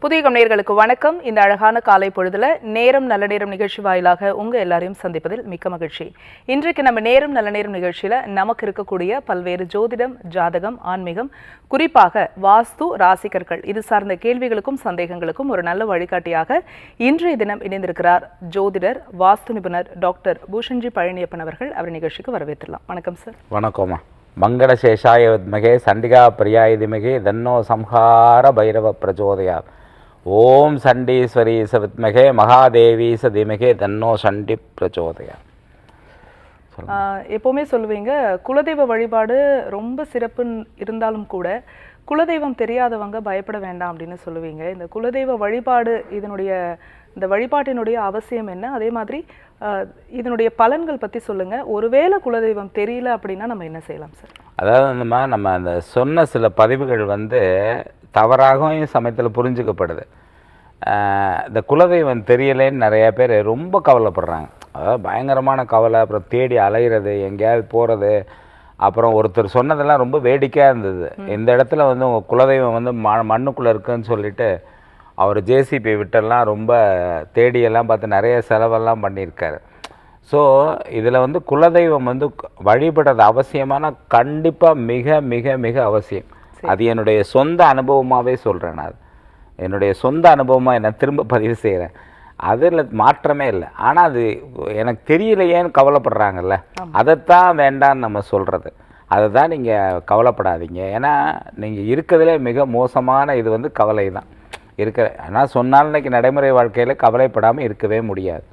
புதிய நேயர்களுக்கு வணக்கம். இந்த அழகான காலை பொழுதுல நேரம் நல்ல நேரம் நிகழ்ச்சி வாயிலாக உங்க எல்லாரையும் சந்திப்பதில் மிக்க மகிழ்ச்சி. இன்றைக்கு நம்ம நேரம் நல்ல நேரம் நிகழ்ச்சியில நமக்கு இருக்கக்கூடிய பல்வேறு ஜோதிடம், ஜாதகம், ஆன்மீகம், குறிப்பாக வாஸ்து, ராசிக்கற்கள் இது சார்ந்த கேள்விகளுக்கும் சந்தேகங்களுக்கும் ஒரு நல்ல வழிகாட்டியாக இன்றைய தினம் இணைந்திருக்கிறார் ஜோதிடர், வாஸ்து நிபுணர் டாக்டர் பூஷன்ஜி பழனியப்பன் அவர்கள். அவர் நிகழ்ச்சிக்கு வரவேற்றலாம். வணக்கம் சார். வணக்கம்மா. மங்களசேஷாய வித்மகே சண்டிகா பிரியாய திமகே தன்னோ சம்ஹார பைரவ பிரச்சோதயாத். ஓம் சண்டீஸ்வரி வித்மகே மகாதேவி திமகே தன்னோ சண்டி பிரச்சோதயாத். எப்போவுமே சொல்லுவீங்க, குலதெய்வ வழிபாடு ரொம்ப சிறப்புன்னு இருந்தாலும் கூட குலதெய்வம் தெரியாதவங்க பயப்பட வேண்டாம் அப்படின்னு சொல்லுவீங்க. இந்த குலதெய்வ வழிபாடு இந்த வழிபாட்டினுடைய அவசியம் என்ன, அதே மாதிரி இதனுடைய பலன்கள் பற்றி சொல்லுங்கள். ஒருவேளை குலதெய்வம் தெரியல அப்படின்னா நம்ம என்ன செய்யலாம் சார்? அதாவது நம்ம அந்த சொன்ன சில பதிவுகள் தவறாகவும் சமயத்தில் புரிஞ்சுக்கப்படுது. இந்த குலதெய்வம் தெரியலேன்னு நிறைய பேர் ரொம்ப கவலைப்படுறாங்க. அதாவது பயங்கரமான கவலை, அப்புறம் தேடி அலைகிறது, எங்கேயாவது போகிறது. அப்புறம் ஒருத்தர் சொன்னதெல்லாம் ரொம்ப வேடிக்கையாக இருந்தது. இந்த இடத்துல உங்கள் குலதெய்வம் மண்ணுக்குள்ளே இருக்குன்னு சொல்லிட்டு அவர் ஜேசிபி விட்டெல்லாம் ரொம்ப தேடியெல்லாம் பார்த்து நிறைய செலவெல்லாம் பண்ணியிருக்காரு. ஸோ இதில் குலதெய்வம் வழிபடுறது அவசியமான கண்டிப்பாக மிக மிக மிக அவசியம். அது என்னுடைய சொந்த அனுபவமாகவே சொல்கிறேன். நான் என்னுடைய சொந்த அனுபவமாக என்ன திரும்ப பதிவு செய்கிறேன். அதில் மாற்றமே இல்லை. ஆனால் அது எனக்கு தெரியலையேன்னு கவலைப்படுறாங்கல்ல, அதைத்தான் வேண்டான்னு நம்ம சொல்கிறது. அதை தான் நீங்கள் கவலைப்படாதீங்க. ஏன்னா நீங்கள் இருக்கிறதுலே மிக மோசமான இது கவலை தான் இருக்கிற. ஆனால் சொன்னால் இன்றைக்கி நடைமுறை வாழ்க்கையில் கவலைப்படாமல் இருக்கவே முடியாது.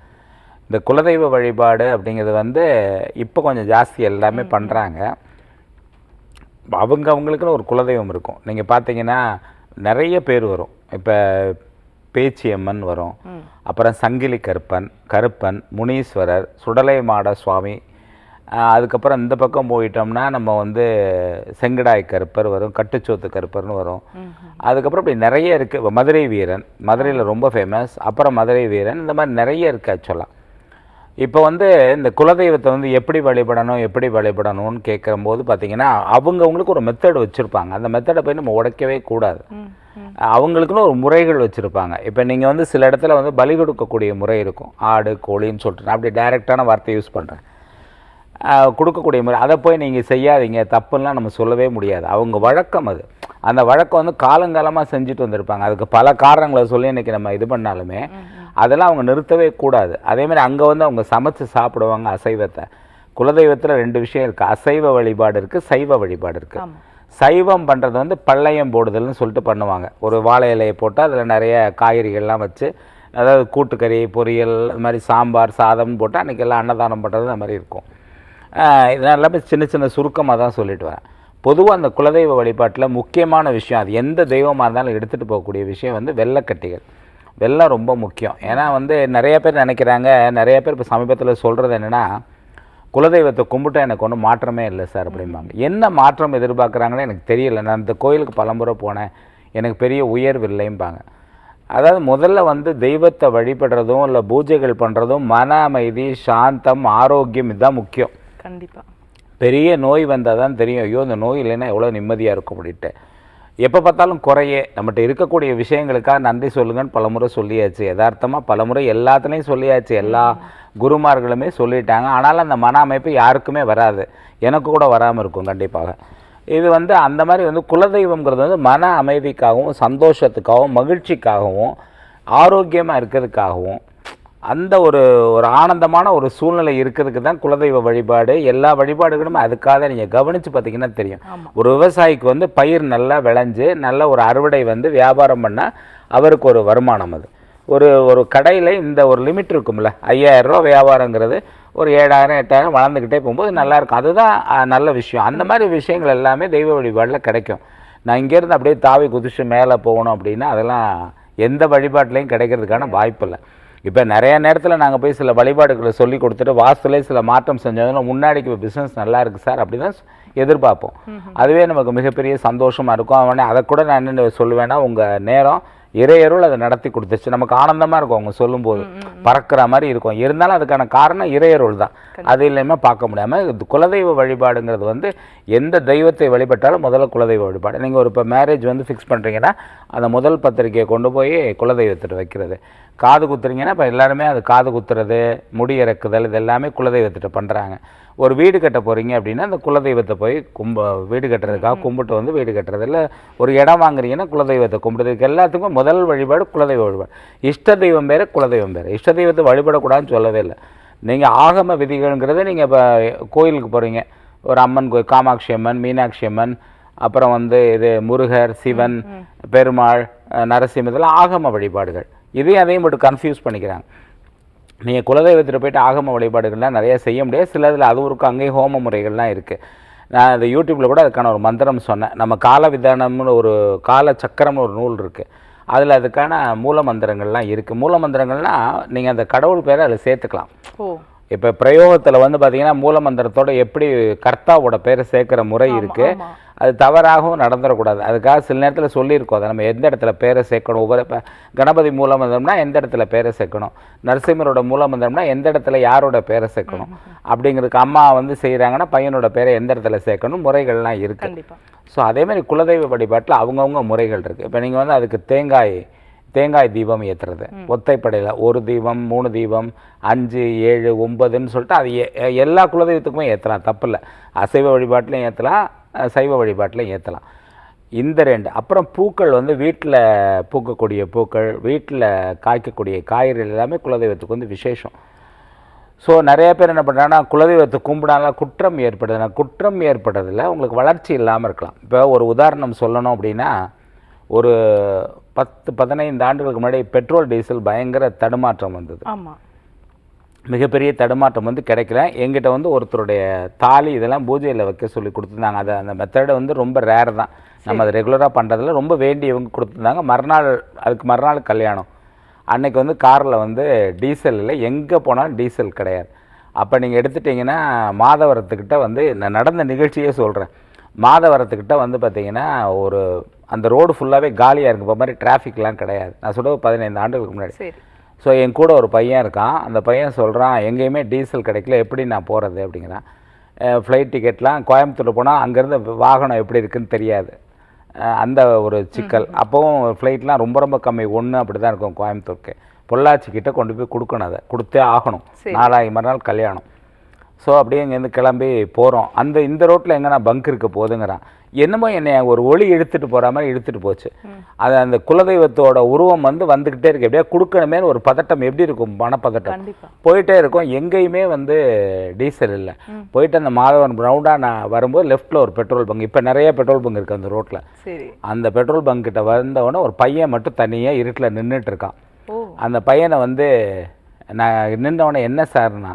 இந்த குலதெய்வ வழிபாடு அப்படிங்கிறது இப்போ கொஞ்சம் ஜாஸ்தி எல்லாமே பண்ணுறாங்க. அவங்களுக்குன்னு ஒரு குலதெய்வம் இருக்கும். நீங்கள் பார்த்தீங்கன்னா நிறைய பேர் வரும். இப்போ பேச்சியம்மன் வரும், அப்புறம் சங்கிலி கருப்பன், முனீஸ்வரர், சுடலை மாட சுவாமி. அதுக்கப்புறம் இந்த பக்கம் போயிட்டோம்னா நம்ம செங்கடாய் கருப்பர் வரும், கட்டுச்சோத்து கருப்பர்னு வரும். அதுக்கப்புறம் இப்படி நிறைய இருக்குது. மதுரை வீரன், மதுரையில் ரொம்ப ஃபேமஸ். அப்புறம் மதுரை வீரன், இந்த மாதிரி நிறைய இருக்குது ஆக்சுவலாக. இப்போ இந்த குலதெய்வத்தை எப்படி வழிபடணும்னு கேட்கும்போது பார்த்தீங்கன்னா அவங்களுக்கு ஒரு மெத்தட் வச்சுருப்பாங்க. அந்த மெத்தடை போய் நம்ம உடைக்கவே கூடாது. அவங்களுக்குன்னு ஒரு முறைகள் வச்சுருப்பாங்க. இப்போ நீங்கள் சில இடத்துல பலி கொடுக்கக்கூடிய முறை இருக்கும். ஆடு, கோழின்னு சொல்லிட்டு நான் அப்படி டைரெக்டான வார்த்தை யூஸ் பண்ணுறேன். கொடுக்கக்கூடிய முறை, அதை போய் நீங்கள் செய்யாதீங்க, தப்புலாம் நம்ம சொல்லவே முடியாது. அவங்க வழக்கம் அது. அந்த வழக்கம் காலங்காலமாக செஞ்சுட்டு வந்திருப்பாங்க. அதுக்கு பல காரணங்களை சொல்லி இன்றைக்கி நம்ம இது பண்ணாலுமே அதெல்லாம் அவங்க நிறுத்தவே கூடாது. அதேமாதிரி அங்கே அவங்க சமைச்சு சாப்பிடுவாங்க அசைவத்தை. குலதெய்வத்தில் ரெண்டு விஷயம் இருக்குது. அசைவ வழிபாடு இருக்குது, சைவ வழிபாடு இருக்குது. சைவம் பண்ணுறது பள்ளையம் போடுதல்னு சொல்லிட்டு பண்ணுவாங்க. ஒரு வாழை இலையை போட்டு அதில் நிறைய காய்கறிகள்லாம் வச்சு, அதாவது கூட்டுக்கறி, பொரியல், அது மாதிரி சாம்பார், சாதம்னு போட்டு அன்றைக்கெல்லாம் அன்னதானம் பண்ணுறது அந்த மாதிரி இருக்கும். இதெல்லாம் எல்லாமே சின்ன சின்ன சுருக்கமாக தான் சொல்லிட்டு வரேன். பொதுவாக அந்த குலதெய்வ வழிபாட்டில் முக்கியமான விஷயம், அது எந்த தெய்வமாக இருந்தாலும் எடுத்துகிட்டு போகக்கூடிய விஷயம் வெள்ளைக்கட்டிகள். வெள்ளம் ரொம்ப முக்கியம். ஏன்னா நிறைய பேர் நினைக்கிறாங்க, நிறைய பேர் இப்போ சமீபத்தில் சொல்கிறது என்னென்னா, குலதெய்வத்தை கும்பிட்டா எனக்கு ஒன்றும் மாற்றமே இல்லை சார் அப்படிம்பாங்க. என்ன மாற்றம் எதிர்பார்க்குறாங்கன்னு எனக்கு தெரியல. நான் இந்த கோயிலுக்கு பலமுறை போனேன், எனக்கு பெரிய உயர்வு இல்லைம்பாங்க. அதாவது முதல்ல தெய்வத்தை வழிபடுறதும் இல்லை பூஜைகள் பண்ணுறதும் மன அமைதி, சாந்தம், ஆரோக்கியம், இதுதான் முக்கியம். கண்டிப்பாக. பெரிய நோய் வந்தால் தான் தெரியும், ஐயோ இந்த நோய் இல்லைன்னா எவ்வளோ நிம்மதியாக இருக்கும் அப்படின்ட்டு. எப்போ பார்த்தாலும் குறையே. நம்மகிட்ட இருக்கக்கூடிய விஷயங்களுக்காக நன்றி சொல்லுங்கன்னு பலமுறை சொல்லியாச்சு. யதார்த்தமாக பலமுறை எல்லாத்துலேயும் சொல்லியாச்சு. எல்லா குருமார்களுமே சொல்லிட்டாங்க. ஆனாலும் அந்த மன அமைப்பு யாருக்குமே வராது. எனக்கு கூட வராமல் இருக்கும் கண்டிப்பாக. இது அந்த மாதிரி குலதெய்வங்கிறது மன அமைதிக்காகவும், சந்தோஷத்துக்காகவும், மகிழ்ச்சிக்காகவும், ஆரோக்கியமாக இருக்கிறதுக்காகவும், அந்த ஒரு ஆனந்தமான ஒரு சூழ்நிலை இருக்கிறதுக்கு தான் குலதெய்வ வழிபாடு. எல்லா வழிபாடுகளும் அதுக்காக நீங்கள் கவனித்து பார்த்தீங்கன்னா தெரியும். ஒரு விவசாயிக்கு பயிர் நல்லா விளைஞ்சு நல்ல ஒரு அறுவடை வியாபாரம் பண்ணால் அவருக்கு ஒரு வருமானம். அது ஒரு கடையில் இந்த ஒரு லிமிட் இருக்கும்ல, 5000 ரூபா வியாபாரங்கிறது ஒரு 7000 8000 வளர்ந்துக்கிட்டே போகும்போது நல்லாயிருக்கும். அதுதான் நல்ல விஷயம். அந்த மாதிரி விஷயங்கள் எல்லாமே தெய்வ வழிபாடில் கிடைக்கும். நான் இங்கேருந்து அப்படியே தாவி குதிச்சு மேலே போகணும் அப்படின்னா அதெல்லாம் எந்த வழிபாட்டிலையும் கிடைக்கிறதுக்கான வாய்ப்பு இல்லை. இப்போ நிறைய நேரத்தில் நாங்கள் போய் சில வழிபாடுகளை சொல்லி கொடுத்துட்டு வாஸ்துலேயே சில மாற்றம் செஞ்சோம்னா முன்னாடிக்கு பிஸ்னஸ் நல்லா இருக்குது சார் அப்படி தான் எதிர்பார்ப்போம். அதுவே நமக்கு மிகப்பெரிய சந்தோஷமா இருக்கும். அவனே அதை கூட நான் என்ன சொல்லுவேன்னா, உங்க நேரம் இறையருள் அதை நடத்தி கொடுத்துச்சு. நமக்கு ஆனந்தமா இருக்கும் அவங்க சொல்லும்போது, பறக்கிற மாதிரி இருக்கும். இருந்தாலும் அதுக்கான காரணம் இறையருள் தான். அது இல்லாமல் பார்க்க முடியாம குலதெய்வ வழிபாடுங்கிறது வந்து எந்த தெய்வத்தை வழிபட்டாலும் முதல்ல குலதெய்வ வழிபாடு. நீங்கள் ஒரு இப்போ மேரேஜ் வந்து ஃபிக்ஸ் பண்ணுறீங்கன்னா அந்த முதல் பத்திரிக்கையை கொண்டு போய் குலதெய்வத்திட்ட வைக்கிறது. காது குத்துறீங்கன்னா இப்போ எல்லாருமே அது காது குத்துறது, முடி இறக்குதல், இது எல்லாமே குலதெய்வத்திட்ட பண்ணுறாங்க. ஒரு வீடு கட்ட போகிறீங்க அப்படின்னா அந்த குலதெய்வத்தை போய் வீடு கட்டுறதுக்காக கும்பிட்டு வந்து வீடு கட்டுறது. இல்லை ஒரு இடம் வாங்குறீங்கன்னா குலதெய்வத்தை கும்பிடுறதுக்கு எல்லாத்துக்கும் முதல் வழிபாடு குலதெய்வ வழிபாடு. இஷ்ட தெய்வம் வேறு, குலதெய்வம் வேறு. இஷ்ட தெய்வத்தை வழிபடக்கூடாதுன்னு சொல்லவே இல்லை. நீங்கள் ஆகம விதிகள்ங்கிறத நீங்கள் இப்போ கோயிலுக்கு போகிறீங்க, ஒரு அம்மன் கோயில், காமாட்சி அம்மன், மீனாட்சி அம்மன், அப்புறம் வந்து இது முருகர், சிவன், பெருமாள், நரசிம்ம, இதெல்லாம் ஆகம வழிபாடுகள். இதையும் அதையும் மட்டும் கன்ஃபியூஸ் பண்ணிக்கிறாங்க. நீங்கள் குலதெய்வத்தில் போய்ட்டு ஆகம வழிபாடுகள்லாம் நிறைய செய்ய முடியாது. சிலதில் அதுவும் இருக்கும், அங்கேயும் ஹோம முறைகள்லாம் இருக்குது. நான் இந்த யூடியூப்பில் கூட அதுக்கான ஒரு மந்திரம் சொன்னேன். நம்ம கால விதானம்னு ஒரு கால சக்கரம்னு ஒரு நூல் இருக்குது. அதில் அதுக்கான மூல மந்திரங்கள்லாம் இருக்குது. மூல மந்திரங்கள்னால் நீங்கள் அந்த கடவுள் பேரை அதில் சேர்த்துக்கலாம். இப்போ பிரயோகத்தில் வந்து பார்த்தீங்கன்னா மூல மந்திரத்தோட எப்படி கர்த்தாவோட பேரை சேர்க்குற முறை இருக்குது. அது தவறாகவும் நடந்துடக்கூடாது. அதுக்காக சில நேரத்தில் சொல்லியிருக்கோம், அதை நம்ம எந்த இடத்துல பேரை சேர்க்கணும். ஒவ்வொரு இப்போ கணபதி மூல மந்திரம்னா எந்த இடத்துல பேரை சேர்க்கணும், நரசிம்மரோட மூல மந்திரம்னா எந்த இடத்துல யாரோட பேரை சேர்க்கணும் அப்படிங்கிறதுக்கு அம்மா வந்து செய்கிறாங்கன்னா பையனோட பேரை எந்த இடத்துல சேர்க்கணும், முறைகள்லாம் இருக்குது. ஸோ அதேமாதிரி குலதெய்வ வழிபாட்டில் அவங்கவுங்க முறைகள் இருக்குது. இப்போ நீங்கள் வந்து அதுக்கு தேங்காய் தீபம் ஏற்றுறது, ஒத்தைப்படையில் 1 தீபம், 3 தீபம், 5, 7, 9ன்னு சொல்லிட்டு அது எல்லா குலதெய்வத்துக்குமே ஏற்றலாம், தப்பு இல்லை. அசைவ வழிபாட்டிலையும் ஏற்றலாம், சைவ வழிபாட்டிலையும் ஏற்றலாம். இந்த 2. அப்புறம் பூக்கள் வந்து வீட்டில் பூக்கக்கூடிய பூக்கள், வீட்டில் காய்க்கக்கூடிய காய்கறிகள் எல்லாமே குலதெய்வத்துக்கு வந்து விசேஷம். ஸோ நிறைய பேர் என்ன பண்ணுறாங்கன்னா குலதெய்வத்தை கும்பிடாலாம் குற்றம் ஏற்படுதுன்னா, குற்றம் ஏற்படுறதில்ல, உங்களுக்கு வளர்ச்சி இல்லாமல் இருக்கலாம். இப்போ ஒரு உதாரணம் சொல்லணும் அப்படின்னா, ஒரு 10-15 ஆண்டுகளுக்கு முன்னாடி பெட்ரோல் டீசல் பயங்கர தடுமாற்றம் வந்தது. மிகப்பெரிய தடுமாற்றம் வந்து கிடைக்கல. எங்கிட்ட வந்து ஒருத்தருடைய தாலி இதெல்லாம் பூஜையில் வைக்க சொல்லி கொடுத்துருந்தாங்க. அது அந்த மெத்தடை வந்து ரொம்ப ரேர் தான், நம்ம அதை ரெகுலராக பண்ணுறதில்ல. ரொம்ப வேண்டியவங்க கொடுத்துருந்தாங்க. அதுக்கு மறுநாள் கல்யாணம். அன்னைக்கு வந்து காரில் வந்து டீசல் இல்லை, எங்கே போனாலும் டீசல் கிடையாது. அப்போ நீங்கள் எடுத்துட்டிங்கன்னா மாதவரத்துக்கிட்ட வந்து நான் நடந்த நிகழ்ச்சியே சொல்கிறேன். மாதவரத்துக்கிட்ட வந்து பார்த்திங்கன்னா ஒரு அந்த ரோடு ஃபுல்லாகவே காலியாக இருக்குது. இப்போ மாதிரி டிராஃபிக்லாம் கிடையாது. நான் சொல்கிறது 15 ஆண்டுகளுக்கு முன்னாடி. ஸோ என் கூட ஒரு பையன் இருக்கான். அந்த பையன் சொல்கிறான், எங்கேயுமே டீசல் கிடைக்கல, எப்படி நான் போகிறது அப்படிங்கிறான். ஃப்ளைட் டிக்கெட்லாம் கோயம்புத்தூர் போனால் அங்கேருந்து வாகனம் எப்படி இருக்குதுன்னு தெரியாது, அந்த ஒரு சிக்கல். அப்போவும் ஃப்ளைட்லாம் ரொம்ப ரொம்ப கம்மி, 1 அப்படி தான் இருக்கும் கோயம்புத்தூருக்கு. பொள்ளாச்சிக்கிட்ட கொண்டு போய் கொடுக்கணும், அதை கொடுத்தே ஆகணும். 4 மறுநாள் கல்யாணம். ஸோ அப்படியே இங்கேருந்து கிளம்பி போகிறோம். இந்த ரோட்டில் எங்கன்னா பங்க் இருக்க போகுதுங்கிறான். என்னமோ என்னை ஒரு ஒளி இழுத்துட்டு போகிற மாதிரி இழுத்துட்டு போச்சு. அது அந்த குலதெய்வத்தோட உருவம் வந்துக்கிட்டே இருக்கு. எப்படியா கொடுக்கணுமே ஒரு பதட்டம் எப்படி இருக்கும், மனப்பதட்டம் போயிட்டே இருக்கும். எங்கேயுமே வந்து டீசல் இல்லை. போயிட்டு அந்த மாதவன் ரவுண்டாக நான் வரும்போது லெஃப்ட்டில் ஒரு பெட்ரோல் பங்க், இப்போ நிறைய பெட்ரோல் பங்க் இருக்குது அந்த ரோட்டில். அந்த பெட்ரோல் பங்க் கிட்ட வந்தவொடனே ஒரு பையன் மட்டும் தனியாக இருட்டில் நின்றுட்டு இருக்கான். அந்த பையனை வந்து நான் நின்றவொடனே, என்ன சார்னா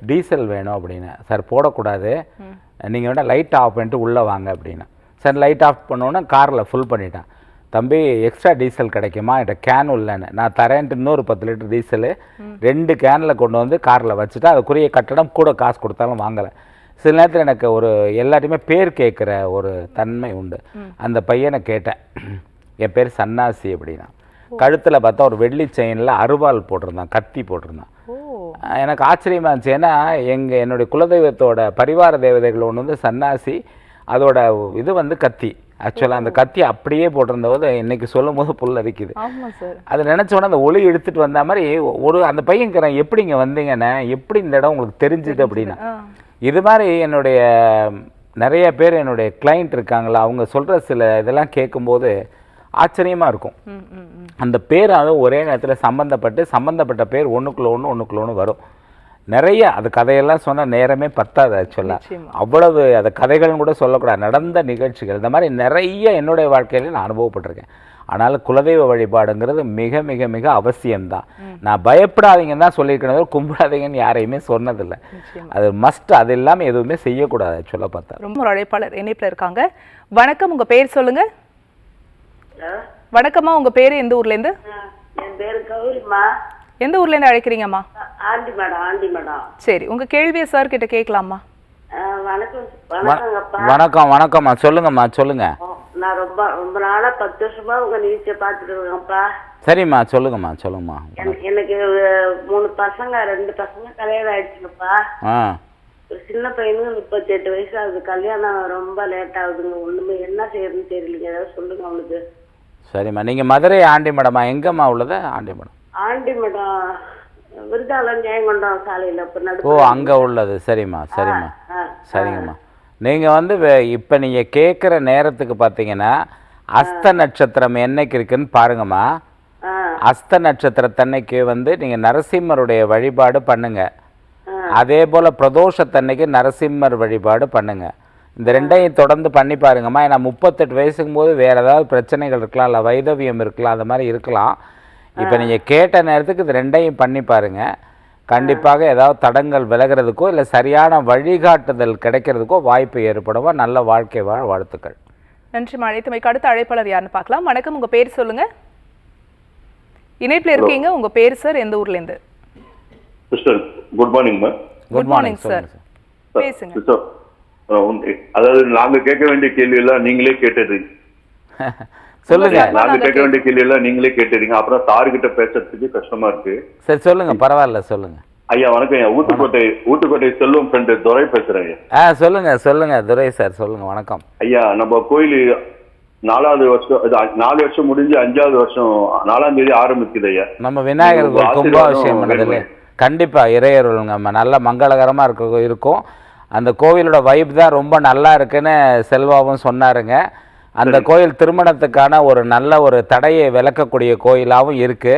டீசல் வேணும் அப்படின்னு. சார் போடக்கூடாது, நீங்கள் வேணால் லைட் ஆஃப் பண்ணிட்டு உள்ளே வாங்க அப்படின்னா. சார் லைட் ஆஃப் பண்ணோன்னே காரில் ஃபுல் பண்ணிட்டான். தம்பி எக்ஸ்ட்ரா டீசல் கிடைக்குமா, என்கிட்ட கேன் இல்லைன்னு. நான் தரேன்ட்டு இன்னொரு 10 லிட்டர் டீசலு 2 கேனில் கொண்டு வந்து காரில் வச்சுட்டு அதுக்குரிய கட்டணம் கூட காசு கொடுத்தாலும் வாங்கலை. சில நேரத்தில் எனக்கு ஒரு எல்லாத்தையுமே பேர் கேட்குற ஒரு தன்மை உண்டு. அந்த பையனை கேட்டேன், என் பேர் சன்னாசி அப்படின்னா. கழுத்தில் பார்த்தா ஒரு வெள்ளி செயினில் அருவாள் போட்டிருந்தான், கத்தி போட்டிருந்தான். எனக்கு ஆச்சரியமாக இருந்துச்சு. ஏன்னா என்னுடைய குலதெய்வத்தோட பரிவார தேவதைகள் ஒன்று வந்து சன்னாசி, அதோட இது வந்து கத்தி. ஆக்சுவலாக அந்த கத்தி அப்படியே போட்டிருந்த போது இன்னைக்கு சொல்லும் போது புல் அரிக்குது. அதை நினச்சோன்னா அந்த ஒளி எடுத்துகிட்டு வந்த மாதிரி அந்த பையன்கிறேன், எப்படி இங்கே வந்தீங்கண்ணே, எப்படி இந்த இடம் உங்களுக்கு தெரிஞ்சுது அப்படின்னா. இது மாதிரி என்னுடைய நிறைய பேர் என்னுடைய கிளைண்ட் இருக்காங்களா, அவங்க சொல்கிற சில இதெல்லாம் கேட்கும்போது ஆச்சரியமாக இருக்கும். அந்த பேர் அதுவும் ஒரே நேரத்தில் சம்மந்தப்பட்ட பேர் ஒன்றுக்குள்ள ஒன்று வரும். நிறைய அது கதையெல்லாம் சொன்னால் நேரமே பத்தாது. ஆக்சுவலாக அவ்வளவு அந்த கதைகள் கூட சொல்லக்கூடாது, நடந்த நிகழ்ச்சிகள். இந்த மாதிரி நிறைய என்னுடைய வாழ்க்கையில நான் அனுபவப்பட்டிருக்கேன். ஆனாலும் குலதெய்வ வழிபாடுங்கிறது மிக மிக மிக அவசியம்தான். நான் பயப்படாதீங்கன்னு தான் சொல்லியிருக்கேன், கும்பிடாதீங்கன்னு யாரையுமே சொன்னதில்லை. அது மஸ்ட். அது இல்லாமல் எதுவுமே செய்யக்கூடாது. ஆக்சுவலாக பார்த்தா. ரொம்ப ஒரு அழைப்பாளர் இணைப்பில் இருக்காங்க. வணக்கம், உங்கள் பேர் சொல்லுங்கள். வணக்கம்மா, உங்க பேரு எந்த ஊர்ல இருந்து? என் பேரு கௌரிமா. எந்த ஊர்ல இருந்து அழைக்கிறீங்கம்மா? Aunty madam. சரி, உங்க கேள்வியை சார் கிட்ட கேட்கலாமா? வணக்கம் வணக்கங்கப்பா. வணக்கம்மா சொல்லுங்கம்மா சொல்லுங்க. நான் ரொம்ப ரொம்ப நாளா 10 வருஷமா உங்க நிகழ்ச்சியை பார்த்துட்டு இருக்கேன்ப்பா. சரிம்மா சொல்லுங்கம்மா. எனக்கு 3 பசங்க, 2 பசங்க கல்யாணம் ஆயிடுச்சுங்கப்பா. ஆ ஒரு சின்ன பையனுக்கு 38 வயசு ஆகுது. கல்யாணம் ரொம்ப லேட் ஆகுதுங்க. ஒண்ணுமே என்ன செய்யறதுன்னு தெரியலங்க. ஏதாவது சொல்லுங்க அவனுக்கு. சரிம்மா. நீங்கள் மதுரை ஆண்டிமடமா? எங்கம்மா உள்ளது ஆண்டிமடம்? ஆண்டிமடம் விருதாலம் ஜெயங்கொண்டம் சாலையில் ஓ, அங்கே உள்ளது. சரிம்மா. சரிங்கம்மா. நீங்கள் வந்து இப்போ நீங்கள் கேட்குற நேரத்துக்கு பார்த்தீங்கன்னா அஸ்த நட்சத்திரம் என்னைக்கு இருக்குன்னு பாருங்கம்மா. அஸ்த நட்சத்திரத்தன்னைக்கு வந்து நீங்கள் நரசிம்மருடைய வழிபாடு பண்ணுங்க. அதே போல் பிரதோஷத்தன்னைக்கு நரசிம்மர் வழிபாடு பண்ணுங்க. இந்த ரெண்டையும் தொடர்ந்து பண்ணி பாருங்கம்மா. ஏன்னா 38 வயசுக்கும் போது வேறு ஏதாவது பிரச்சனைகள் இருக்கலாம், இல்லை வைதவியம் இருக்கலாம், அந்த மாதிரி இருக்கலாம். இப்போ நீங்கள் கேட்ட நேரத்துக்கு இது ரெண்டையும் பண்ணி பாருங்கள். கண்டிப்பாக ஏதாவது தடங்கள் விலகிறதுக்கோ இல்லை சரியான வழிகாட்டுதல் கிடைக்கிறதுக்கோ வாய்ப்பு ஏற்படுவா. நல்ல வாழ்க்கை வாழ வாழ்த்துக்கள். நன்றி அழைத்தமைக்கு. அடுத்த அழைப்பாளர் யாருன்னு பார்க்கலாம். வணக்கம், உங்க பேர் சொல்லுங்க. இணைப்பில் இருக்கீங்க. உங்க பேர் சார், எந்த ஊர்ல இருந்து? Sister good morning ma'am. Good morning sir, பேசுங்க. சிஸ்டர், அதாவது நாங்க கேட்க வேண்டிய கேள்வி எல்லாம் நீங்களே கேட்டுறீங்க. சொல்லுங்க. நாங்க கேட்க வேண்டிய கேள்வி எல்லாம் நீங்களே கேட்டுறீங்க. அப்புறம் சார்கிட்ட பேசுறதுக்கு கஷ்டமா இருக்கு. சரி சொல்லுங்க, பரவாயில்ல சொல்லுங்க. ஐயா வணக்கம் ஐயா. ஊத்துக்கோட்டை செல்வம் ஃப்ரெண்டு துரை பேசுறேன் ஐயா. சொல்லுங்க துரை சார், சொல்லுங்க. வணக்கம் ஐயா. நம்ம கோயில் 4வது வருஷம், 4 வருஷம் முடிஞ்சு 5வது வருஷம் 4ஆம் தேதி ஆரம்பிக்குது ஐயா. நம்ம விநாயகர் கும்பாபிஷேகம் பண்ணதில்ல. கண்டிப்பா இறையருளுங்க. நல்ல மங்களகரமா இருக்கும். அந்த கோவிலோட வைப் தான் ரொம்ப நல்லா இருக்குன்னு செல்வாவும் சொன்னாருங்க. அந்த கோயில் திருமணத்துக்கான ஒரு நல்ல ஒரு தடையை விளக்கக்கூடிய கோயிலாகவும் இருக்கு.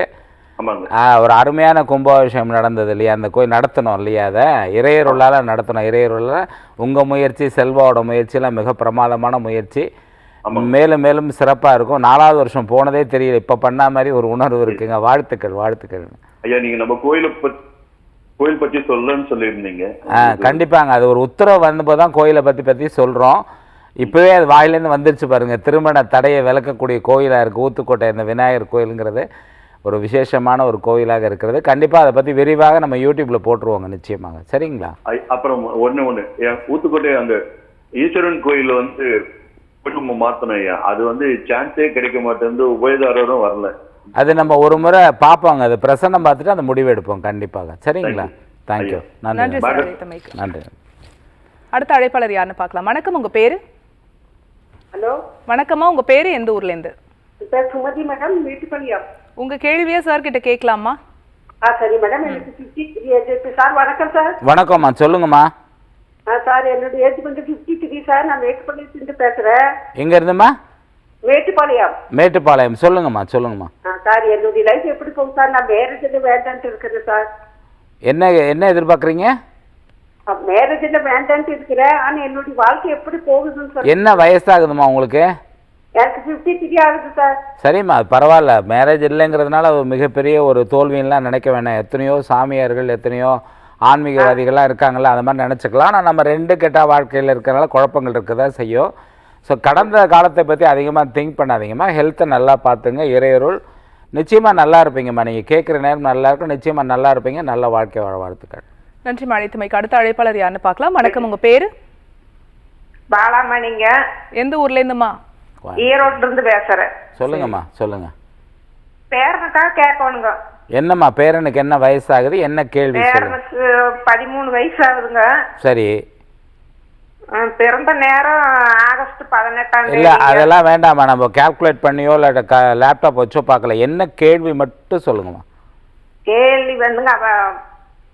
ஒரு அருமையான கும்பாபிஷேகம் நடந்தது இல்லையா? அந்த கோயில் நடத்தணும் இல்லையா? அதை இறையருளால நடத்தணும். இறையருளால உங்க முயற்சி, செல்வாவோட முயற்சியெல்லாம் மிக பிரமாதமான முயற்சி. மேலும் மேலும் சிறப்பாக இருக்கும். 4வது வருஷம் போனதே தெரியல. இப்போ பண்ண மாதிரி ஒரு உணர்வு இருக்குங்க. வாழ்த்துக்கள். ஐயா நீங்க நம்ம கோயில் பற்றி சொல்லணும்னு சொல்லியிருந்தீங்க. கண்டிப்பாங்க. அது ஒரு உத்தரவு வந்தபோது தான் கோயிலை பற்றி சொல்கிறோம். இப்போவே அது வாயிலேருந்து வந்துருச்சு பாருங்க. திருமண தடையை விளக்கக்கூடிய கோயிலாக இருக்குது ஊத்துக்கோட்டை இந்த விநாயகர் கோயிலுங்கிறது. ஒரு விசேஷமான ஒரு கோயிலாக இருக்கிறது. கண்டிப்பாக அதை பற்றி விரிவாக நம்ம யூடியூப்பில் போட்டுருவோங்க நிச்சயமாக. சரிங்களா? அப்புறம் ஒன்று ஊத்துக்கோட்டை அந்த ஈஸ்வரன் கோயில் வந்து குடும்பம் மாற்றணும் ஐயா. அது வந்து சான்ஸே கிடைக்க மாட்டேங்குது. உபயதாரரும் வரல. அது நம்ம ஒரு முறை பார்ப்போங்க. அது பிரசன்னம் பார்த்துட்டு அந்த முடிவு எடுப்போம் கண்டிப்பாக. சரிங்களா? தேங்க்யூ. நன்றி. அடுத்த அழைப்பாளர் யாருன்னு பார்க்கலாம். வணக்கம், உங்க பேரு? ஹலோ வணக்கம்மா, உங்க பேரு, எந்த ஊர்ல இருந்து? சுமதி மேடம், மேட்டுப்பாளையம். உங்க கேள்வியா சார் கிட்ட கேட்கலாமா? சரி மேடம். எனக்கு 53 சார். வணக்கம் சார். வணக்கம்மா, சொல்லுங்கம்மா. சார் என்னோட ஏஜ் கொஞ்சம் 53 சார். நான் மேட்டுப்பாளையத்துலேருந்து பேசுறேன். எங்க இருந்துமா? மேட்டுப்பாளையம். சொல்லுங்கம்மா. சார் என்னுடைய லைஃப் எப்படி போகும் சார்? நான் மேரேஜ் வேண்டான்ட்டு இருக்கிறேன் சார். என்ன எதிர்பார்க்குறீங்க? மேரேஜ் வேண்டான்ட்டு இருக்கிறேன். ஆனா என்னுடைய வாழ்க்கை எப்படி போகுதுன்னு சார். என்ன வயசாகுதுமா உங்களுக்கு? எனக்கு 53 ஆகுது சார். சரிம்மா, அது பரவாயில்ல. மேரேஜ் இல்லைங்கிறதுனால மிகப்பெரிய ஒரு தோல்வின்லாம் நினைக்க வேணாம். எத்தனையோ சாமியார்கள், எத்தனையோ ஆன்மீகவாதிகள்லாம் இருக்காங்களா, அது மாதிரி நினச்சிக்கலாம். ஆனால் நம்ம 2 கெட்ட வாழ்க்கையில் இருக்கிறனால குழப்பங்கள் இருக்க தான் செய்யும். ஸோ கடந்த காலத்தை பற்றி அதிகமாக திங்க் பண்ணாதீங்கம்மா. ஹெல்த்தை நல்லா பார்த்துங்க. இறையருள் நிச்சயமாக நல்லா இருப்பீங்கம்மா. நீங்கள் கேட்குற நேரம் நல்லா இருக்கும். நிச்சயமாக நல்லா இருப்பீங்க. நல்ல வாழ்க்கை வாழ வாழ்த்துக்கள். நன்றி அழைத்தமைக்கு. அடுத்த அழைப்பாளர் யாருன்னு பார்க்கலாம். வணக்கம், உங்க பேரு? பாலாமணிங்க. எந்த ஊர்ல இருந்துமா? ஈரோட்ல இருந்து பேசுறேன். சொல்லுங்கம்மா, சொல்லுங்க. பேரனுக்காக கேட்கணுங்க. என்னம்மா பேரனுக்கு என்ன வயசாகுது? என்ன கேள்வி? பேரனுக்கு 13 வயசு ஆகுதுங்க. சரி. பிறந்த நேரம் ஆகஸ்ட் 18ஆம் தேதி. இல்ல அதெல்லாம் வேண்டாமா. நம்ம கால்குலேட் பண்ணியோ இல்ல லேப்டாப் வச்சோ பார்க்கல. என்ன கேள்வி மட்டும் சொல்லுங்கம்மா. கேள்வி வந்துங்க, அவ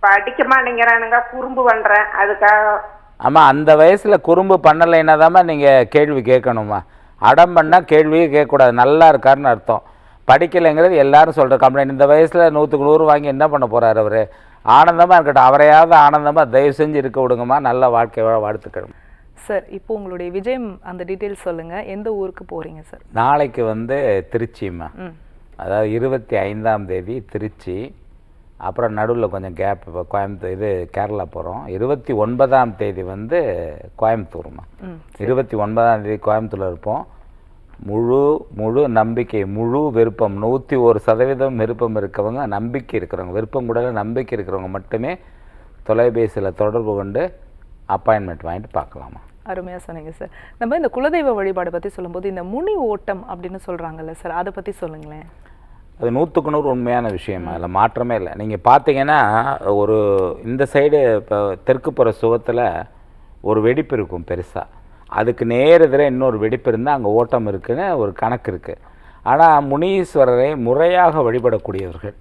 படிக்க மாட்டேங்கிறானுங்க, குறும்பு பண்றேன் அதுக்காக. ஆமா, அந்த வயசுல குறும்பு பண்ணலைன்னா தாம்மா நீங்க கேள்வி கேட்கணுமா. அடம் பண்ணா கேள்வியே கேட்கக்கூடாது. நல்லா இருக்காருன்னு அர்த்தம். படிக்கலைங்கிறது எல்லாரும் சொல்ற கம்ப்ளைண்ட். இந்த வயசுல 100க்கு 100 வாங்கி என்ன பண்ண போறாரு அவரு? ஆனந்தமா இருக்கட்டும். அவரையாவது ஆனந்தமா தயவு செஞ்சு இருக்க விடுங்கம்மா. நல்ல வாழ்க்கை வாழ வாழ்த்துக்கள். சார், இப்போ உங்களுடைய விஜயம் அந்த டீட்டெயில்ஸ் சொல்லுங்க. எந்த ஊருக்கு போறீங்க சார்? நாளைக்கு வந்து திருச்சிம்மா. அதாவது 25ஆம் தேதி திருச்சி. அப்புறம் நடுவில் கொஞ்சம் கேப். இப்போ கோயம்புத்தூர், இது கேரளா போகிறோம். 29ஆம் தேதி வந்து கோயம்புத்தூர்மா. 29ஆம் தேதி கோயம்புத்தூரில் இருப்போம். முழு நம்பிக்கை, முழு விருப்பம், 101% விருப்பம் இருக்கவங்க, நம்பிக்கை இருக்கிறவங்க, விருப்பம் கூட நம்பிக்கை இருக்கிறவங்க மட்டுமே தொலைபேசியில் தொடர்பு கொண்டு அப்பாயின்மெண்ட் வாங்கிட்டு பார்க்கலாமா. அருமையா சொன்னீங்க சார். நம்ம இந்த குலதெய்வ வழிபாடு பத்தி சொல்லும்போது இந்த முனி ஓட்டம் அப்படின்னு சொல்றாங்கல்ல சார், அதை பத்தி சொல்லுங்களேன். அது 100க்கு 100 உண்மையான விஷயம், அதில் மாற்றமே இல்லை. நீங்கள் பார்த்தீங்கன்னா ஒரு இந்த சைடு இப்போ தெற்குப்புற சுவத்தில் ஒரு வெடிப்பு இருக்கும் பெருசாக, அதுக்கு நேர் எதிரே இன்னொரு வெடிப்பு இருந்தால் அங்கே ஓட்டம் இருக்குன்னு ஒரு கணக்கு இருக்குது. ஆனால் முனீஸ்வரரை முறையாக வழிபடக்கூடியவர்கள்,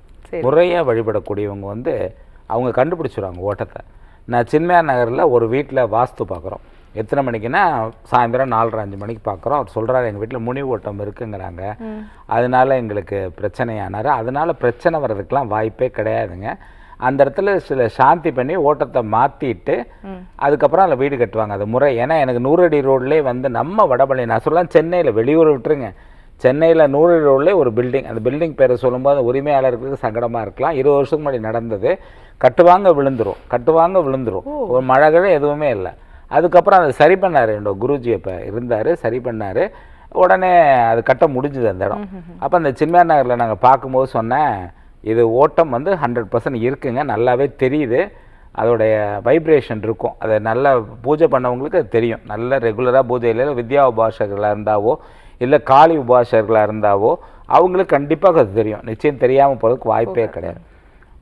முறையாக வழிபடக்கூடியவங்க வந்து அவங்க கண்டுபிடிச்சிடுவாங்க ஓட்டத்தை. நான் சின்மயா நகரில் ஒரு வீட்டில் வாஸ்து பார்க்குறோம். எத்தனை மணிக்குன்னா சாயந்தரம் 4:30-5 மணிக்கு பார்க்குறோம். அவர் சொல்கிறாரு எங்கள் வீட்டில் முனி ஓட்டம் இருக்குங்கிறாங்க, அதனால எங்களுக்கு பிரச்சனையானார். அதனால பிரச்சனை வர்றதுக்கெலாம் வாய்ப்பே கிடையாதுங்க. அந்த இடத்துல சில சாந்தி பண்ணி ஓட்டத்தை மாற்றிட்டு அதுக்கப்புறம் அதில் வீடு கட்டுவாங்க. அது முறை. ஏன்னா எனக்கு 100 அடி ரோட்லேயே வந்து நம்ம வடபழனி, நான் சொல்லலாம் சென்னையில், வெளியூர் விட்டுருங்க, சென்னையில் 100 அடி ரோட்லேயே ஒரு பில்டிங், அந்த பில்டிங் பேரை சொல்லும்போது உரிமையாளர்களுக்கு சங்கடமாக இருக்கலாம். 20 வருஷத்துக்கு முன்னாடி நடந்தது. கட்டுவாங்க விழுந்துரும், ஒரு மழை எதுவுமே இல்லை. அதுக்கப்புறம் அதை சரி பண்ணார், என்னோட குருஜி அப்போ இருந்தார், சரி பண்ணார். உடனே அது கட்ட முடிஞ்சுது அந்த இடம். அப்போ அந்த சின்மயா நகரில் நாங்கள் பார்க்கும்போது சொன்னேன், இது ஓட்டம் வந்து 100% இருக்குங்க, நல்லாவே தெரியுது, அதோடைய வைப்ரேஷன் இருக்கும். அதை நல்லா பூஜை பண்ணவங்களுக்கு அது தெரியும். நல்ல ரெகுலராக பூஜையில் வித்யா உபாசகர்களாக இருந்தாவோ இல்லை காளி உபாசகர்களாக இருந்தாவோ அவங்களுக்கு கண்டிப்பாக அது தெரியும். நிச்சயம் தெரியாமல் போகிறதுக்கு வாய்ப்பே கிடையாது.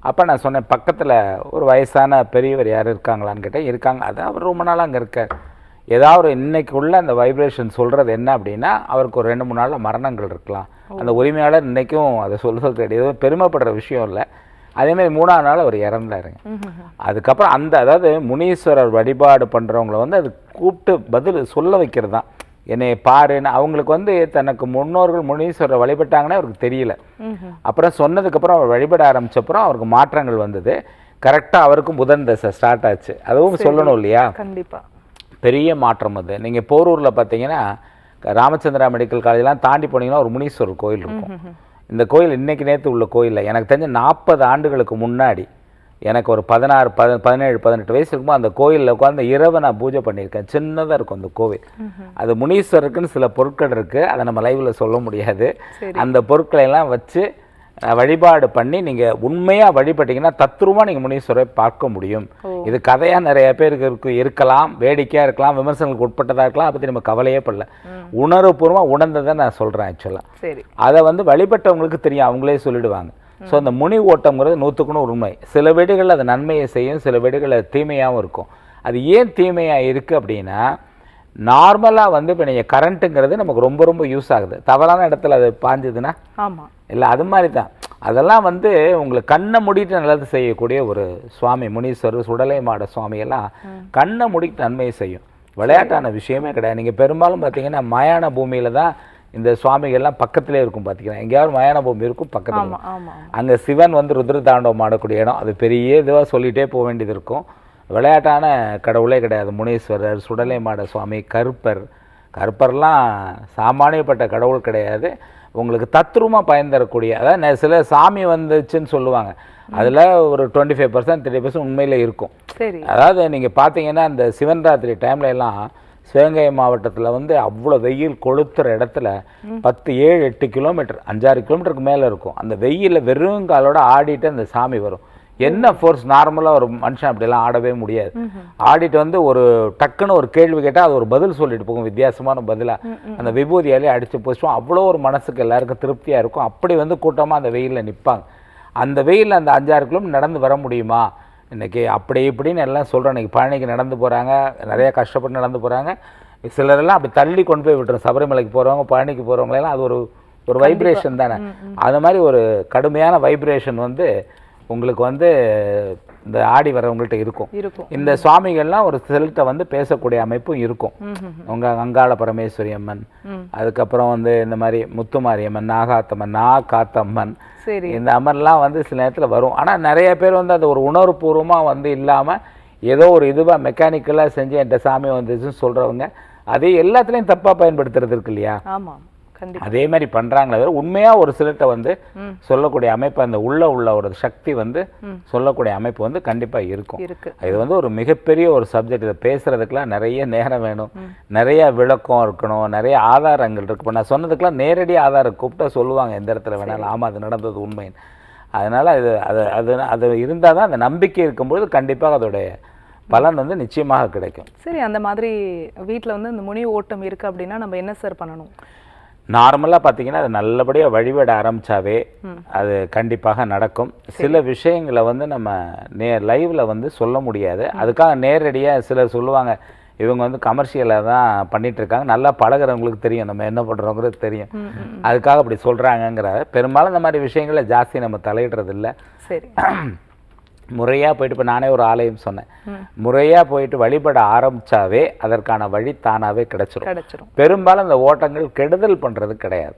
அப்போ நான் சொன்னேன், பக்கத்தில் ஒரு வயசான பெரியவர் யார் இருக்காங்களான்னு கேட்டேன். இருக்காங்க. அதான் அவர் ரொம்ப நாள் அங்கே இருக்கார். ஏதாவது இன்னைக்கு உள்ள அந்த வைப்ரேஷன் சொல்கிறது என்ன அப்படின்னா, அவருக்கு ஒரு 2-3 நாளில் மரணங்கள் இருக்கலாம். அந்த உரிமையாளர் இன்றைக்கும் அதை சொல்கிறது கிடையாது, பெருமைப்படுற விஷயம் இல்லை. அதேமாதிரி 3ஆவது நாள் அவர் இறந்தாருங்க. அதுக்கப்புறம் அதாவது முனீஸ்வரர் வழிபாடு பண்ணுறவங்கள வந்து அது கூப்பிட்டு பதில் சொல்ல வைக்கிறது தான். என்னை பாருன்னு அவங்களுக்கு வந்து தனக்கு முன்னோர்கள் முனீஸ்வரரை வழிபட்டாங்கன்னா அவருக்கு தெரியல. அப்புறம் சொன்னதுக்கப்புறம் அவர் வழிபட ஆரம்பிச்சப்புறம் அவருக்கு மாற்றங்கள் வந்தது. கரெக்டாக அவருக்கும் புதன் தசை ஸ்டார்ட் ஆச்சு. அதுவும் சொல்லணும் இல்லையா? கண்டிப்பாக பெரிய மாற்றம் அது. நீங்கள் போரூரில் பார்த்தீங்கன்னா ராமச்சந்திரா மெடிக்கல் காலேஜெலாம் தாண்டி போனீங்கன்னா ஒரு முனீஸ்வரர் கோயில் இருக்கும். இந்த கோயில் இன்னைக்கு நேற்று உள்ள கோயிலில் எனக்கு தெரிஞ்ச 40 ஆண்டுகளுக்கு முன்னாடி எனக்கு ஒரு 16, 17, 18 வயசு இருக்கும்போது அந்த கோயிலில் உட்காந்து இரவு நான் பூஜை பண்ணியிருக்கேன். சின்னதாக இருக்கும் அந்த கோவில். அது முனீஸ்வரருக்குன்னு சில பொருட்கள் இருக்குது, அதை நம்ம லைவில் சொல்ல முடியாது. அந்த பொருட்களை எல்லாம் வச்சு வழிபாடு பண்ணி நீங்கள் உண்மையாக வழிபட்டீங்கன்னா தத்ரூபமாக நீங்கள் முனீஸ்வரரை பார்க்க முடியும். இது கதையாக நிறைய பேருக்கு இருக்கலாம், வேடிக்கையாக இருக்கலாம், விமர்சனங்களுக்கு உட்பட்டதாக இருக்கலாம். அதை பற்றி நம்ம கவலையே படல. உணர்வுபூர்வமாக உணர்ந்ததை நான் சொல்கிறேன். ஆக்சுவலாக அதை வந்து வழிபட்டவங்களுக்கு தெரியும், அவங்களே சொல்லிடுவாங்க. ஸோ அந்த முனி ஓட்டம்ங்கிறது 100க்கு 100 உண்மை. சில வீடுகளில் அது நன்மையை செய்யும், சில வீடுகளில் தீமையாகவும் இருக்கும். அது ஏன் தீமையாக இருக்குது அப்படின்னா, நார்மலாக வந்து இப்போ நீங்கள் கரண்ட்டுங்கிறது நமக்கு ரொம்ப ரொம்ப யூஸ் ஆகுது. தவறான இடத்துல அது பாஞ்சுதுன்னா ஆமாம் இல்லை, அது மாதிரி தான். அதெல்லாம் வந்து உங்களுக்கு கண்ணை மூடிட்டு நல்லது செய்யக்கூடிய ஒரு சுவாமி முனீஸ்வரர், சுடலை மாட சுவாமியெல்லாம் கண்ணை மூடிட்டு நன்மையை செய்யும். விளையாட்டான விஷயமே கிடையாது. நீங்கள் பெரும்பாலும் பார்த்தீங்கன்னா மயான பூமியில் தான் இந்த சுவாமிகள்லாம் பக்கத்திலே இருக்கும். பார்த்தீங்கன்னா எங்கேயாவது மயான பூமி இருக்கும் பக்கத்தில். அங்கே சிவன் வந்து ருத்ர தாண்டவம் ஆடக்கூடிய இடம். அது பெரிய இதுவாக சொல்லிகிட்டே போக வேண்டியது இருக்கும். விளையாட்டான கடவுளே கிடையாது. முனீஸ்வரர், சுடலை மாட சுவாமி, கருப்பர்லாம் சாமானியப்பட்ட கடவுள் கிடையாது. உங்களுக்கு தத்ரூபமாக பயன் தரக்கூடிய, அதாவது சில சாமி வந்துச்சுன்னு சொல்லுவாங்க, அதில் ஒரு 25%, 30% உண்மையில் இருக்கும். அதாவது நீங்கள் பார்த்தீங்கன்னா இந்த சிவன் ராத்திரி டைம்ல எல்லாம் சிவகங்கை மாவட்டத்தில் வந்து அவ்வளோ வெயில் கொளுத்துற இடத்துல 10, 7, 8 கிலோமீட்டர், 5-6 கிலோமீட்டருக்கு மேலே இருக்கும். அந்த வெயிலில் வெறுங்காலோட ஆடிட்டு அந்த சாமி வரும். என்ன ஃபோர்ஸ், நார்மலாக ஒரு மனுஷன் அப்படிலாம் ஆடவே முடியாது. ஆடிட்டு வந்து ஒரு டக்குன்னு ஒரு கேள்வி கேட்டால் அது ஒரு பதில் சொல்லிட்டு போகும், வித்தியாசமான பதிலாக. அந்த விபூதியாலே அடித்து போச்சும் அவ்வளோ ஒரு மனசுக்கு எல்லாருக்கும் திருப்தியாக இருக்கும். அப்படி வந்து கூட்டமாக அந்த வெயிலில் நிற்பாங்க. அந்த வெயிலில் அந்த 5-6 கிலோமீட்டர் நடந்து வர முடியுமா? இன்றைக்கி அப்படி இப்படின்னு எல்லாம் சொல்கிறோம். இன்றைக்கி பழனிக்கு நடந்து போகிறாங்க, நிறையா கஷ்டப்பட்டு நடந்து போகிறாங்க. சிலரெல்லாம் அப்படி தள்ளி கொண்டு போய் விட்டுரும். சபரிமலைக்கு போகிறவங்க, பழனிக்கு போகிறவங்களெல்லாம் அது ஒரு வைப்ரேஷன் தானே. அது மாதிரி ஒரு கடுமையான வைப்ரேஷன் வந்து உங்களுக்கு வந்து இந்த ஆடி வரவங்கள்ட்ட இருக்கும். இந்த சுவாமிகள்லாம் ஒரு சிலர்கிட்ட வந்து பேசக்கூடிய அமைப்பும் இருக்கும். உங்க அங்காள பரமேஸ்வரி அம்மன், அதுக்கப்புறம் வந்து இந்த மாதிரி முத்துமாரியம்மன், நாகாத்தம்மன், நாகாத்தம்மன், இந்த அம்மன்லாம் வந்து சில நேரத்தில் வரும். ஆனால் நிறைய பேர் வந்து அது ஒரு உணர்வுபூர்வமாக வந்து இல்லாமல் ஏதோ ஒரு இதுவாக மெக்கானிக்கலாக செஞ்சு என்கிட்ட சாமி வந்துச்சுன்னு சொல்கிறவங்க அதே எல்லாத்துலேயும் தப்பாக பயன்படுத்துறது இருக்கு இல்லையா? ஆமாம், அதே மாதிரி பண்றாங்களே வேற உண்மையாக ஒரு சிலர்கிட்ட வந்து சொல்லக்கூடிய அமைப்பு, அந்த உள்ள ஒரு சக்தி வந்து சொல்லக்கூடிய அமைப்பு வந்து கண்டிப்பாக இருக்கும். இது வந்து ஒரு மிகப்பெரிய ஒரு சப்ஜெக்ட். இதை பேசுறதுக்கெல்லாம் நிறைய நேரம் வேணும், நிறைய விளக்கம் இருக்கணும், நிறைய ஆதாரங்கள் இருக்கு. இப்போ நான் சொன்னதுக்கெல்லாம் நேரடி ஆதாரம் கூப்பிட்டா சொல்லுவாங்க எந்த இடத்துல வேணாலும், ஆமாம் அது நடந்தது உண்மைன்னு. அதனால அது அது அது அது இருந்தால் தான் அந்த நம்பிக்கை இருக்கும்போது கண்டிப்பாக அதோடைய பலன் வந்து நிச்சயமாக கிடைக்கும். சரி, அந்த மாதிரி வீட்டில் வந்து இந்த முனி ஓட்டம் இருக்குது அப்படின்னா நம்ம என்ன சார் பண்ணணும்? நார்மலாக பார்த்தீங்கன்னா அது நல்லபடியாக வழிபட ஆரம்பித்தாவே அது கண்டிப்பாக நடக்கும். சில விஷயங்களை வந்து நம்ம லைவில் வந்து சொல்ல முடியாது. அதுக்காக நேரடியாக சிலர் சொல்லுவாங்க, இவங்க வந்து கமர்ஷியலாக தான் பண்ணிட்டு இருக்காங்க, நல்லா பழகிறவங்களுக்கு தெரியும் நம்ம என்ன பண்ணுறோங்கிறது தெரியும், அதுக்காக அப்படி சொல்கிறாங்கங்கிற. பெரும்பாலும் இந்த மாதிரி விஷயங்களை ஜாஸ்தி நம்ம தலையிடுறது இல்லை. சரி, முறையாக போயிட்டு, இப்போ நானே ஒரு ஆலயம் சொன்னேன், முறையாக போயிட்டு வழிபட ஆரம்பித்தாவே அதற்கான வழி தானாகவே கிடைச்சிரும். பெரும்பாலும் அந்த ஓட்டங்கள் கெடுதல் பண்ணுறது கிடையாது.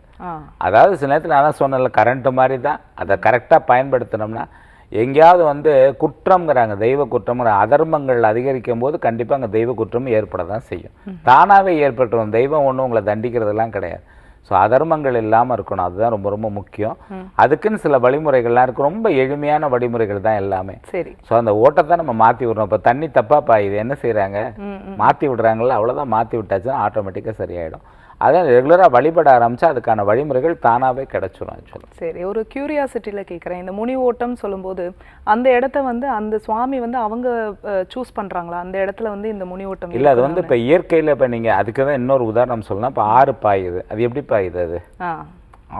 அதாவது சில நேரத்தில் நான் தான் சொன்னேன்ல, கரண்ட்டு மாதிரி தான், அதை கரெக்டாக பயன்படுத்தினோம்னா எங்கேயாவது வந்து குற்றம்ங்கிறாங்க, தெய்வ குற்றம்ங்கிற அதர்மங்கள் அதிகரிக்கும் போது கண்டிப்பாக அங்கே தெய்வ குற்றம் ஏற்பட தான் செய்யும். தானாகவே ஏற்பட்டுரும். தெய்வம் ஒன்றும் உங்களை தண்டிக்கிறதுலாம் கிடையாது. ஸோ அதர்மங்கள் இல்லாமல் இருக்கணும், அதுதான் ரொம்ப ரொம்ப முக்கியம். அதுக்குன்னு சில வழிமுறைகள்லாம் இருக்குது, ரொம்ப எளிமையான வழிமுறைகள் தான் எல்லாமே. சரி. ஸோ அந்த ஓட்டத்தை நம்ம மாற்றி விடணும். இப்போ தண்ணி தப்பாக பாயுது, என்ன செய்கிறாங்க, மாற்றி விடுறாங்களா, அவ்வளோதான், மாற்றி விட்டாச்சுன்னா ஆட்டோமேட்டிக்காக சரியாயிடும். அதான் ரெகுலராக வழிபட ஆரம்பித்தா அதுக்கான வழிமுறைகள் தானாகவே கிடைச்சிடும் ஆக்சுவலாக. சரி, ஒரு கியூரியாசிட்டியில் கேட்குறேன், இந்த முனி ஓட்டம் சொல்லும்போது அந்த இடத்த வந்து அந்த சுவாமி வந்து அவங்க சூஸ் பண்ணுறாங்களா அந்த இடத்துல வந்து இந்த முனி ஓட்டம்? இல்லை, அது வந்து இப்போ இயற்கையில் இப்போ நீங்கள் அதுக்கு தான் இன்னொரு உதாரணம் சொல்லலாம். இப்போ ஆறு பாயுது, அது எப்படி பாயுது, அது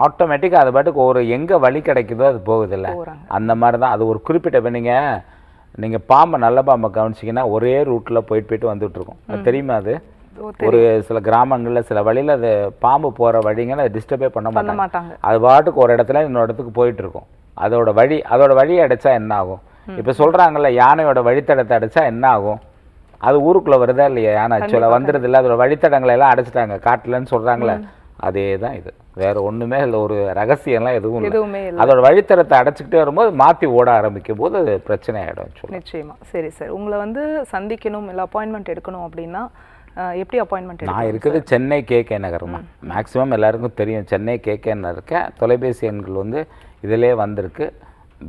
ஆட்டோமேட்டிக்காக அது பாட்டுக்கு ஒரு எங்கே வழி கிடைக்குதோ அது போகுது இல்லை, அந்த மாதிரி தான். அது ஒரு குறிப்பிட்ட, இப்போ நீங்கள் பாம்பை நல்ல பாம்பை கவனிச்சிங்கன்னா ஒரே ரூட்டில் போயிட்டு வந்துட்டுருக்கோம், அது தெரியுமா? அது ஒரு சில கிராமங்களில் சில வழியில் அது பாம்பு போகிற வழிங்களை அதை டிஸ்டர்பே பண்ண மாட்டாங்க. அது பாட்டுக்கு ஒரு இடத்துல இன்னொரு இடத்துக்கு போயிட்டு இருக்கும். அதோட வழியை அடைச்சா என்ன ஆகும்? இப்போ சொல்கிறாங்கல்ல, யானையோட வழித்தடத்தை அடைச்சா என்ன ஆகும்? அது ஊருக்குள்ளே வருதா இல்லையா? யானை ஆக்சுவலாக வந்துடுது இல்லை, அதோட வழித்தடங்களை எல்லாம் அடைச்சிட்டாங்க காட்டிலன்னு சொல்கிறாங்களே, அதே தான் இது. வேற ஒன்றுமே இல்லை, ஒரு ரகசியம்லாம் எதுவும் இல்லை. அதோட வழித்தடத்தை அடைச்சிக்கிட்டே வரும்போது மாற்றி ஓட ஆரம்பிக்கும் போது அது பிரச்சனை ஆகிடும். நிச்சயமா. சரி சார், உங்களை வந்து சந்திக்கணும் இல்லை அப்பாயின்மெண்ட் எடுக்கணும் அப்படின்னா எப்படி அப்பாயின்மெண்ட்? நான் இருக்குது சென்னை KK நகர்மா, மேக்ஸிமம் எல்லாருக்கும் தெரியும் சென்னை KK இருக்கேன். தொலைபேசி எண்கள் வந்து இதிலே வந்திருக்கு.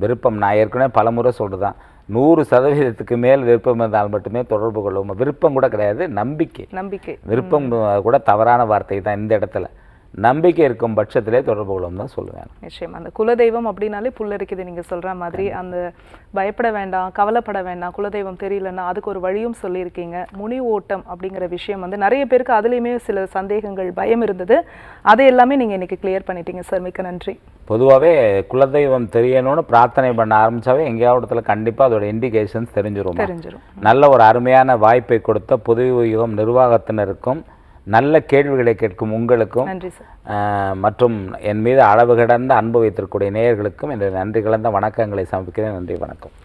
விருப்பம், நான் ஏற்கனவே பலமுறை சொல்கிறதான், 100% மேல் விருப்பம் இருந்தால் மட்டுமே தொடர்பு கொள்ளும். விருப்பம் கூட கிடையாது, நம்பிக்கை. விருப்பம் கூட தவறான வார்த்தை தான் இந்த இடத்துல. நம்பிக்கை இருக்கும் பட்சத்திலே தொடர்பு கொள்ளும் தான் சொல்லுவேன். நிச்சயம். அந்த குலதெய்வம் அப்படின்னாலே புல் இருக்குது நீங்கள் சொல்கிற மாதிரி. அந்த பயப்பட வேண்டாம், கவலைப்பட வேண்டாம், குலதெய்வம் தெரியலன்னா அதுக்கு ஒரு வழியும் சொல்லியிருக்கீங்க. முனி ஓட்டம் அப்படிங்கிற விஷயம் வந்து நிறைய பேருக்கு அதுலேயுமே சில சந்தேகங்கள், பயம் இருந்தது, அதை எல்லாமே நீங்கள் இன்றைக்கி கிளியர் பண்ணிட்டீங்க சார், மிக்க நன்றி. பொதுவாகவே குலதெய்வம் தெரியணும்னு பிரார்த்தனை பண்ண ஆரம்பித்தாவே எங்கேயாவது இடத்துல கண்டிப்பாக அதோட இண்டிகேஷன்ஸ் தெரிஞ்சிரும். நல்ல ஒரு அருமையான வாய்ப்பை கொடுத்த புதுயுகம் நிர்வாகத்தினருக்கும், நல்ல கேள்விகளை கேட்கும் உங்களுக்கும், மற்றும் என் மீது அளவு கடந்த அன்பு வைத்திருக்கக்கூடிய நேயர்களுக்கும் என்னுடைய நன்றி கலந்த வணக்கங்களை சமர்ப்பிக்கிறேன். நன்றி, வணக்கம்.